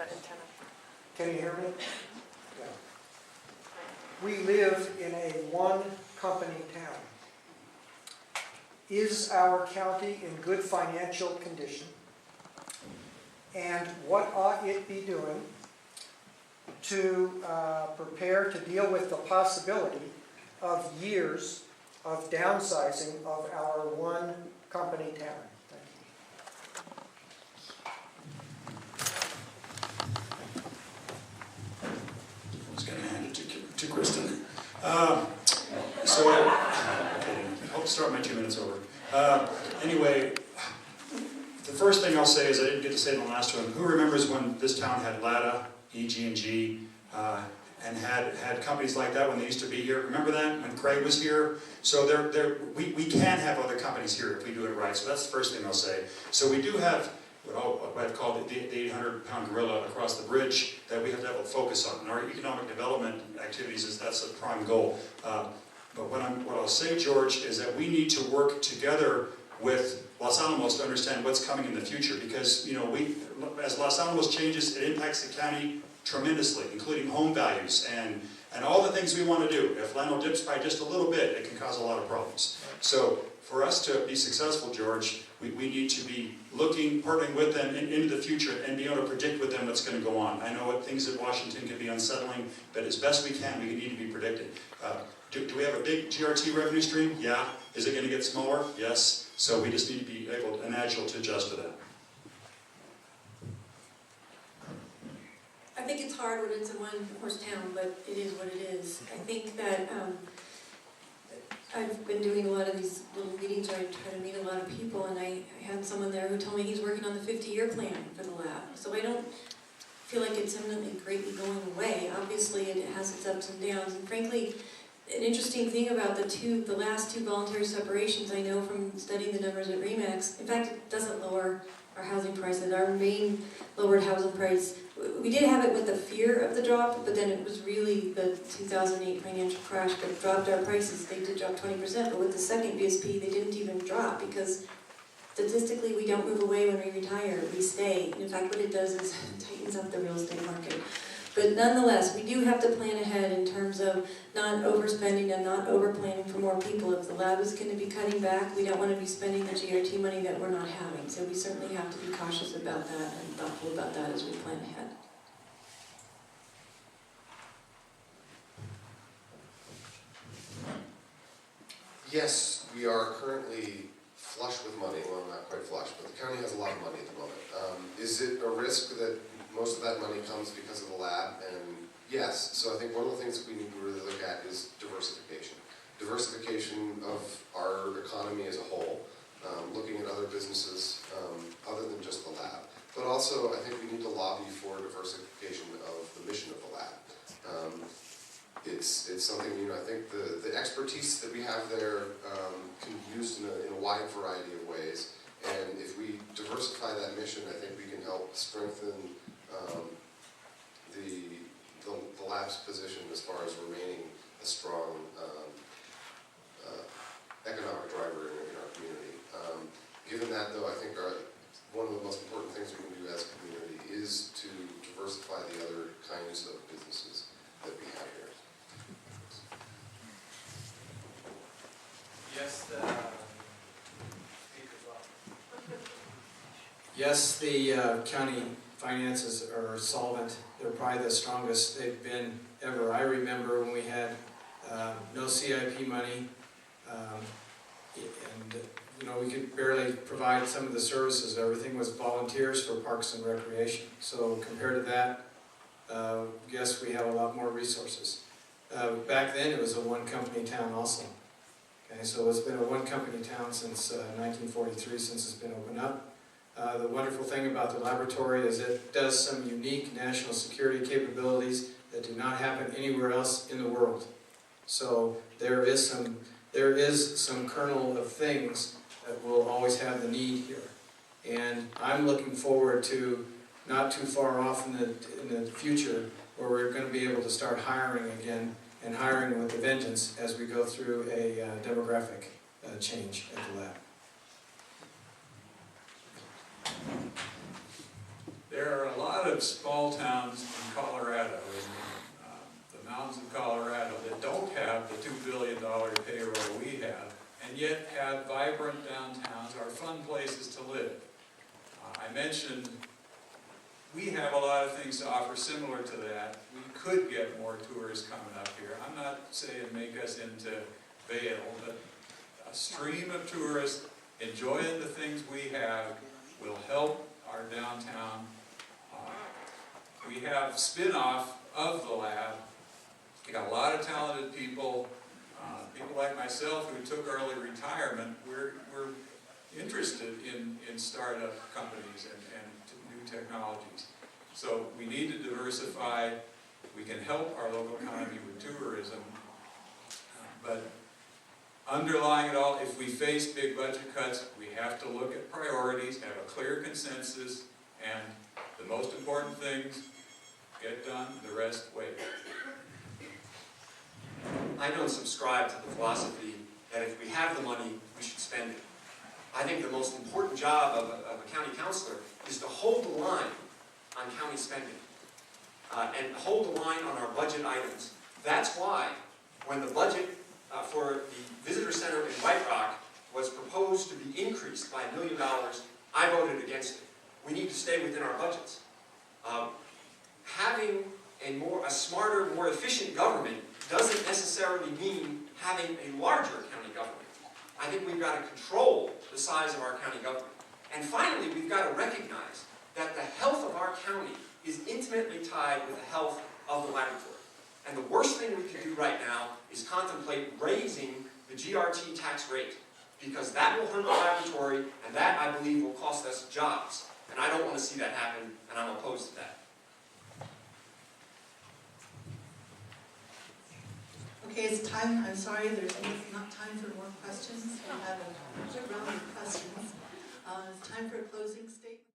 that antenna. Can you hear me? Yeah. We live in a one-company town. Is our county in good financial condition? And what ought it be doing to prepare to deal with the possibility of years of downsizing of our one-company town? Thank you. I was going to hand it to Kristen. So, I hope to start my 2 minutes over. Anyway, the first thing I'll say is I didn't get to say in the last one. Who remembers when this town had LATA, EG&G, and had companies like that when they used to be here? Remember that when Craig was here? So we can have other companies here if we do it right. So that's the first thing I'll say. So we do have what I've called the 800-pound gorilla across the bridge that we have to have a focus on. And our economic development activities that's a prime goal. But what I'll say, George, is that we need to work together with Los Alamos to understand what's coming in the future, because as Los Alamos changes, it impacts the county tremendously, including home values and all the things we want to do. If LANL dips by just a little bit, it can cause a lot of problems. So for us to be successful, George, we need to be partnering with them into the future and be able to predict with them what's going to go on. I know what things in Washington can be unsettling, but as best we can, we need to be predicted. Do we have a big GRT revenue stream? Yeah. Is it going to get smaller? Yes. So we just need to be able and agile to adjust to that. I think it's hard when it's a one-horse town, but it is what it is. I think that I've been doing a lot of these little meetings where I try to meet a lot of people, and I had someone there who told me he's working on the 50-year plan for the lab. So I don't feel like it's imminently greatly going away. Obviously, it has its ups and downs, and frankly, an interesting thing about the last two voluntary separations, I know from studying the numbers at RE/MAX, in fact, it doesn't lower our housing prices. Our main lowered housing price, we did have it with the fear of the drop, but then it was really the 2008 financial crash that dropped our prices. They did drop 20%, but with the second VSP, they didn't even drop because statistically we don't move away when we retire, we stay. And in fact, what it does is it tightens up the real estate market. But nonetheless, we do have to plan ahead in terms of not overspending and not overplanning for more people. If the lab is going to be cutting back, we don't want to be spending the GRT money that we're not having. So we certainly have to be cautious about that and thoughtful about that as we plan ahead. Yes, we are currently flush with money. Well, not quite flush, but the county has a lot of money at the moment. Is it a risk that most of that money comes because of the lab? And yes, so I think one of the things that we need to really look at is diversification. Diversification of our economy as a whole, looking at other businesses other than just the lab. But also, I think we need to lobby for diversification of the mission of the lab. It's something, I think the expertise that we have there can be used in a wide variety of ways. And if we diversify that mission, I think we can help strengthen the lab's position as far as remaining a strong economic driver in our community. Given that, though, I think one of the most important things we can do as a community is to diversify the other kinds of businesses that we have here. Yes, the county finances are solvent. They're probably the strongest they've been ever. I remember when we had no CIP money, and we could barely provide some of the services. Everything was volunteers for parks and recreation. So compared to that, yes, we have a lot more resources. Back then, it was a one-company town also. Okay, so it's been a one-company town since 1943, since it's been opened up. The wonderful thing about the laboratory is it does some unique national security capabilities that do not happen anywhere else in the world. So there is some kernel of things that will always have the need here. And I'm looking forward to not too far off in the future where we're going to be able to start hiring again, and hiring with a vengeance as we go through a demographic change at the lab. There are a lot of of small towns in Colorado, in the mountains of Colorado, that don't have the $2 billion payroll we have, and yet have vibrant downtowns, are fun places to live. I mentioned we have a lot of things to offer similar to that. We could get more tourists coming up here. I'm not saying make us into Vail, but a stream of tourists enjoying the things we have will help our downtown. We have spin-off of the lab. We got a lot of talented people, people like myself who took early retirement. We're interested in startup companies and new technologies. So we need to diversify. We can help our local economy with tourism. But underlying it all, if we face big budget cuts, we have to look at priorities, have a clear consensus, and the most important things get done, the rest wait. I don't subscribe to the philosophy that if we have the money, we should spend it. I think the most important job of a county councilor is to hold the line on county spending and hold the line on our budget items. That's why when the budget for the visitor center in White Rock was proposed to be increased by $1 million, I voted against it. We need to stay within our budgets. Having a smarter, more efficient government doesn't necessarily mean having a larger county government. I think we've got to control the size of our county government. And finally, we've got to recognize that the health of our county is intimately tied with the health of the laboratory. And the worst thing we can do right now is contemplate raising the GRT tax rate, because that will hurt the laboratory, and that, I believe, will cost us jobs. And I don't want to see that happen, and I'm opposed to that. Okay, it's time, I'm sorry, there's not time for more questions. We have a good round of questions. It's time for a closing statement.